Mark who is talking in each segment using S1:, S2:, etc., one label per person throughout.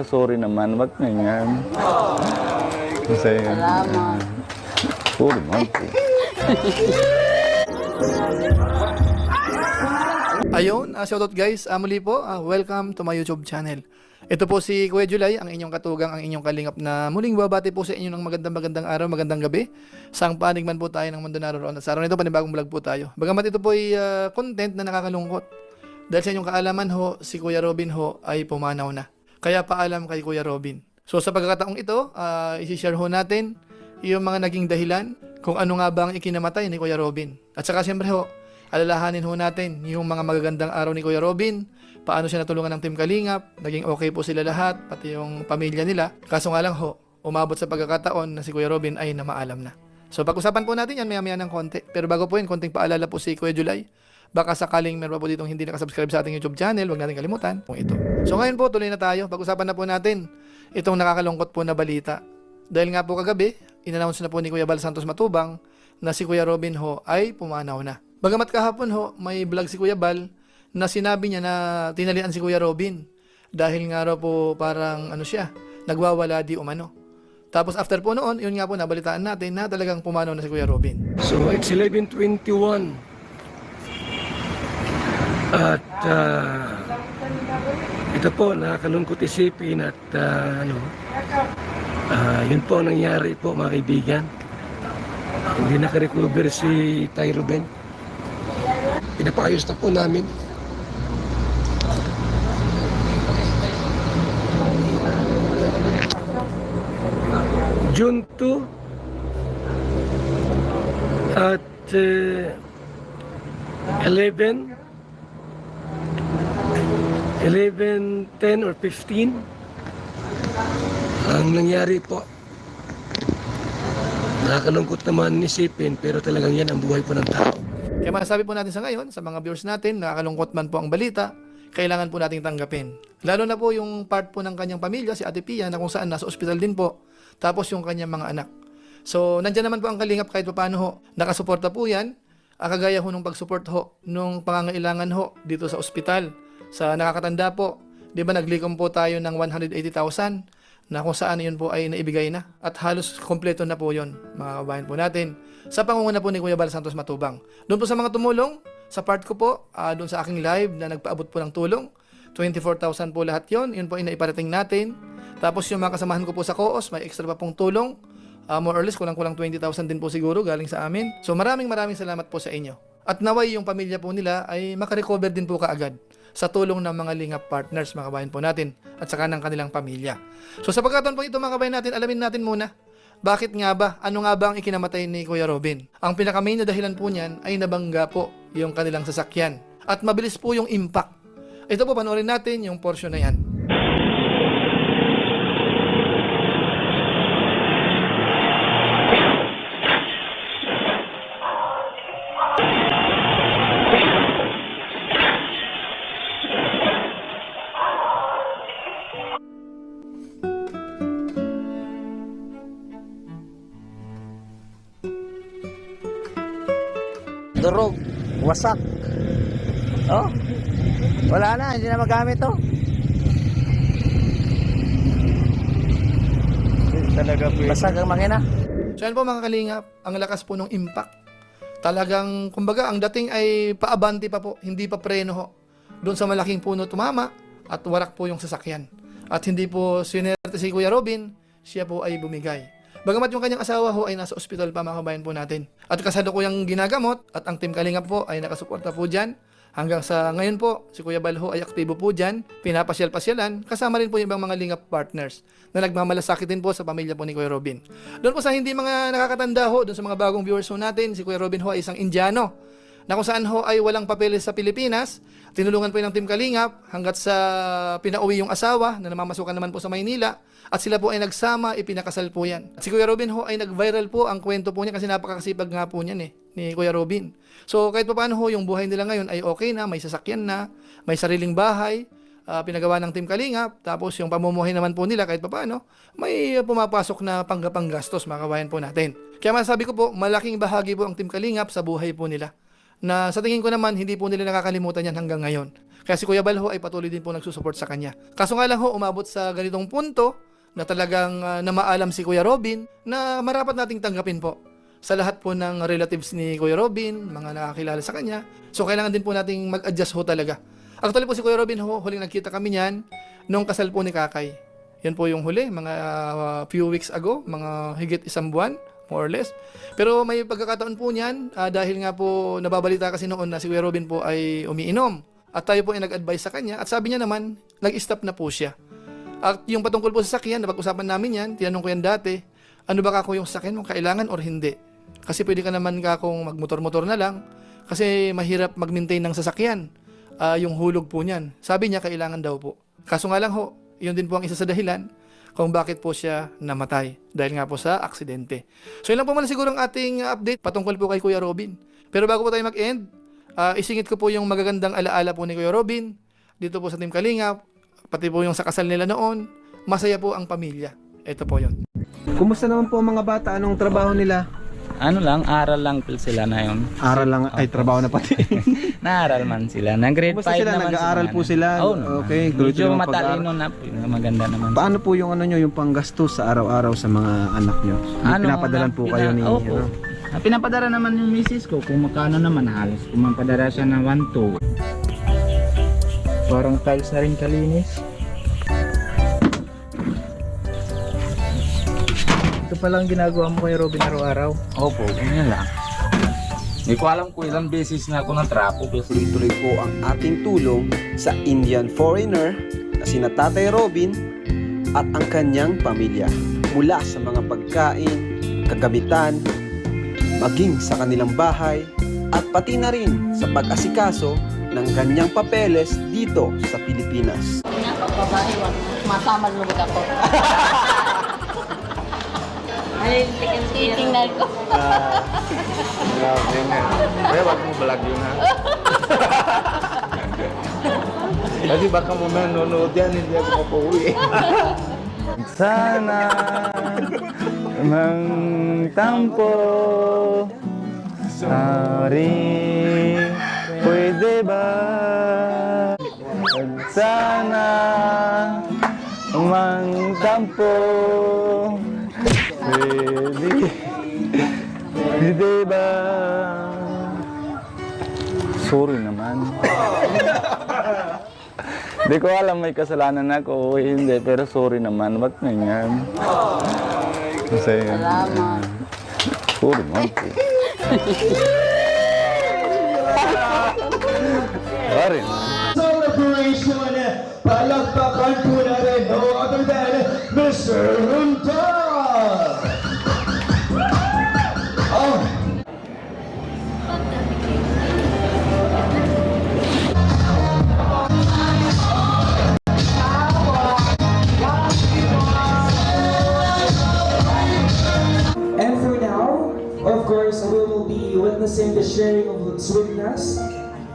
S1: sorry naman. Wag na yan. Masaya.
S2: Salamat.
S1: Sorry man po.
S3: Ayun, shoutout guys. Muli po, welcome to my YouTube channel. Ito po si Kuya July, ang inyong katugang, ang inyong kalingap na muling babati po sa inyo ng magandang araw, magandang gabi. Saang panig man po tayo ng mundo naroon. At sa araw nito, panibagong vlog po tayo. Bagamat ito po ay content na nakakalungkot. Dahil sa inyong kaalaman ho, si Kuya Robin ho ay pumanaw na. Kaya paalam kay Kuya Robin. So sa pagkakataong ito, isi-share ho natin yung mga naging dahilan kung ano nga ba ang ikinamatay ni Kuya Robin. At saka siyempre ho, alalahanin ho natin yung mga magagandang araw ni Kuya Robin, paano siya natulungan ng Team Kalingap, naging okay po sila lahat, pati yung pamilya nila. Kaso nga lang ho, umabot sa pagkakataon na si Kuya Robin ay namaalam na. So pag-usapan po natin yan maya-maya ng konti. Pero bago po yun, konting paalala po si Kuya July. Baka sakaling meron pa po ditong hindi nakasubscribe sa ating YouTube channel, huwag natin kalimutan kung ito. So ngayon po, tuloy na tayo. Pag-usapan na po natin itong nakakalungkot po na balita. Dahil nga po kagabi, in-announce na po ni Kuya Bal Santos Matubang na si Kuya Robin ho ay pumanaw na. Bagamat kahapon ho, may vlog si Kuya Bal na sinabi niya na tinalian si Kuya Robin dahil nga raw po parang siya, nagwawala di umano. Tapos after po noon, yun nga po nabalitaan natin na talagang pumanaw na si Kuya Robin.
S4: So it's 11:21 at ito po nakakalungkot isipin at yun po ang nangyari po mga kaibigan. Hindi nakarecover si Tay Ruben. Pinapayos na po namin. June 2 at 11, 10 or 15 ang nangyari po. Nakakalungkot naman isipin pero talagang yan ang buhay po ng tao.
S3: Kaya masasabi po natin sa ngayon, sa mga viewers natin, nakakalungkot man po ang balita, kailangan po nating tanggapin. Lalo na po yung part po ng kanyang pamilya, si Ate Pia, na kung saan nasa ospital din po, tapos yung kanyang mga anak. So, nandiyan naman po ang Kalingap kahit paano ho. Nakasuporta po yan, kagaya ho nung pag-support ho, nung pangangailangan ho dito sa ospital. Sa nakakatanda po, di ba naglikom po tayo ng 180,000 na kung saan yun po ay naibigay na. At halos kompleto na po yun, mga kabayan po natin. Sa pangunguna po ni Kuya Bal Santos Matubang. Doon po sa mga tumulong, sa part ko po, doon sa aking live na nagpaabot po ng tulong, 24,000 po lahat yon. Yun po ay naiparating natin. Tapos yung mga kasamahan ko po sa COOS, may extra pa pong tulong. More or less, kulang-kulang 20,000 din po siguro galing sa amin. So maraming salamat po sa inyo. At naway yung pamilya po nila ay makarecover din po kaagad sa tulong ng mga Lingap partners, mga kabayan po natin, at saka ng kanilang pamilya. So sa pagkataon po ito mga kabayan natin, alamin natin muna, bakit nga ba, ano nga ba ang ikinamatay ni Kuya Robin? Ang pinaka-main na dahilan po niyan ay nabangga po yung kanilang sasakyan. At mabilis po yung impact. Ito po, panoorin natin yung portion na yan.
S2: Durog, wasak. Oh, wala na, hindi na magamit to.
S1: Talaga po.
S2: Basag ang makina.
S3: So yan po mga Kalingap, ang lakas po ng impact. Talagang, kumbaga, ang dating ay paabante pa po, hindi pa preno ho. Doon sa malaking puno tumama at warak po yung sasakyan. At hindi po sinerte si Kuya Robin, siya po ay bumigay. Bagamat yung kanyang asawa ho ay nasa ospital pa, mga kabayan po natin. At kasalukuyang ginagamot at ang Team Kalingap po ay nakasuporta po dyan. Hanggang sa ngayon po, si Kuya Bal ho ay aktibo po dyan, pinapasyal-pasyalan, kasama rin po yung ibang mga Lingap partners na nagmamalasakit din po sa pamilya po ni Kuya Robin. Doon po sa hindi mga nakakatanda ho, doon sa mga bagong viewers ho natin, si Kuya Robin ho ay isang Indiano na kung saan ho ay walang papeles sa Pilipinas. Tinulungan po ng Team Kalingap hanggat sa pinauwi yung asawa na namamasukan naman po sa Maynila at sila po ay nagsama, ipinakasal po yan. At si Kuya Robin ho ay nag-viral po ang kwento po niya kasi napakasipag nga po niyan ni Kuya Robin. So kahit pa paano ho, yung buhay nila ngayon ay okay na, may sasakyan na, may sariling bahay, pinagawa ng Team Kalingap, tapos yung pamumuhay naman po nila kahit pa paano, may pumapasok na panggastos mga kabayan po natin. Kaya masasabi ko po, malaking bahagi po ang Team Kalingap sa buhay po nila. Na sa tingin ko naman, hindi po nila nakakalimutan yan hanggang ngayon. Kaya si Kuya Bal ho ay patuloy din po nagsusupport sa kanya. Kaso nga lang ho, umabot sa ganitong punto na talagang namaalam si Kuya Robin na marapat nating tanggapin po sa lahat po ng relatives ni Kuya Robin, mga nakakilala sa kanya. So kailangan din po nating mag-adjust ho talaga. Actually po si Kuya Robin ho, huling nagkita kami niyan nung kasal po ni Kakay. Yan po yung huli, mga few weeks ago, mga higit isang buwan, more or less. Pero may pagkakataon po niyan, dahil nga po nababalita kasi noon na si Kuya Robin po ay umiinom. At tayo po ay nag-advise sa kanya at sabi niya naman, nag-stop na po siya. At yung patungkol po sa sakyan, napag-usapan namin yan, tinanong ko yan dati, ano ba kako yung sakyan mo, kailangan or hindi? Kasi pwede ka naman kakong magmotor-motor na lang, kasi mahirap mag-maintain ng sasakyan, yung hulog po niyan. Sabi niya, kailangan daw po. Kaso nga lang ho, yun din po ang isa sa dahilan kung bakit po siya namatay. Dahil nga po sa aksidente. So yun lang po muna siguro ang ating update patungkol po kay Kuya Robin. Pero bago po tayo mag-end, isingit ko po yung magagandang alaala po ni Kuya Robin dito po sa Team Kalingap, pati po yung sa kasal nila noon. Masaya po ang pamilya. Ito po yun.
S5: Kumusta naman po ang mga bata? Anong trabaho nila?
S1: Ano lang, aral lang po sila na yun.
S5: Aral lang, ay trabaho na pati.
S1: Naaral man sila. Nag-grade 5
S5: Kumusta sila?
S1: naman
S5: Nag-aaral po
S1: ano.
S5: sila?
S1: Oo naman.
S5: Okay, good
S1: Medyo
S5: naman
S1: matalino na po. Maganda naman.
S5: Paano po yung ano nyo, yung panggastos sa araw-araw sa mga anak nyo? May pinapadalan po kayo ni...
S6: Opo.
S5: ano?
S6: Pinapadara naman yung misis ko kung magkano naman halos. Kung mapadara siya ng 1-2. Parang tiles na rin kalinis. Ito palang ginagawa mo kay Robin araw-araw.
S1: Opo, ganyan lang. Hindi ko alam kung ilang beses na ako ng trapo.
S7: Tuloy-tuloy po ang ating tulong sa Indian foreigner na sina Tatay Robin at ang kanyang pamilya. Mula sa mga pagkain, kagamitan, maging sa kanilang bahay at pati na rin sa pag-asikaso ng kanyang papeles dito sa Pilipinas.
S8: Babae, masama lumag ako. Titingnan ko.
S1: Grabe nga. Kaya wag mo vlog yun ha. Kasi baka mo manonood yan, hindi ako mapauwi. Sana magtampo Sorry, pwede ba? Sana magtampo Pwede ba? Sorry naman. Hindi ko alam may kasalanan ako o hindi, pero sorry naman. Ba't ganyan? Kasi, sorry naman. Sorry.
S9: Celebration, palakpakan po natin no other than Mr. Runtara! Oh.
S10: And for now, of course, we will be witnessing the sharing of sweetness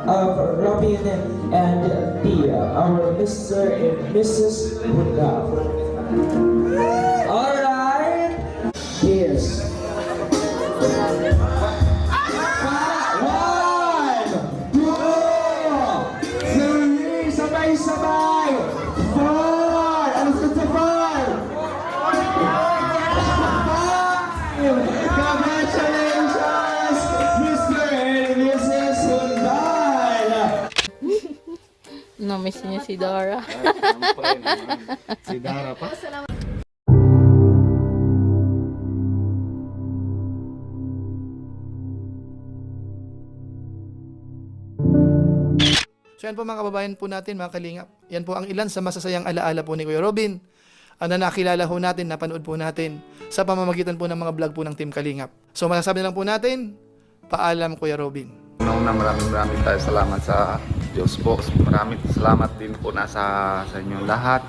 S10: of Robin and our Mr. and Mrs. Buddha. Alright, yes. 1, 2, 3, sabay-sabay. 4, ano sa 5? Congratulations, Mr. and Mrs. Hundal!
S8: Na-miss niya si Dora.
S1: Si Dara pa?
S3: So yan po mga kababayan po natin, mga kalingap. Yan po ang ilan sa masasayang alaala po ni Kuya Robin na nakilala ho natin, napanood po natin sa pamamagitan po ng mga vlog po ng Team Kalingap. So masasabi lang po natin, paalam Kuya Robin.
S1: Una, maraming tayo salamat sa Diyos po. Maraming salamat din po sa inyong lahat.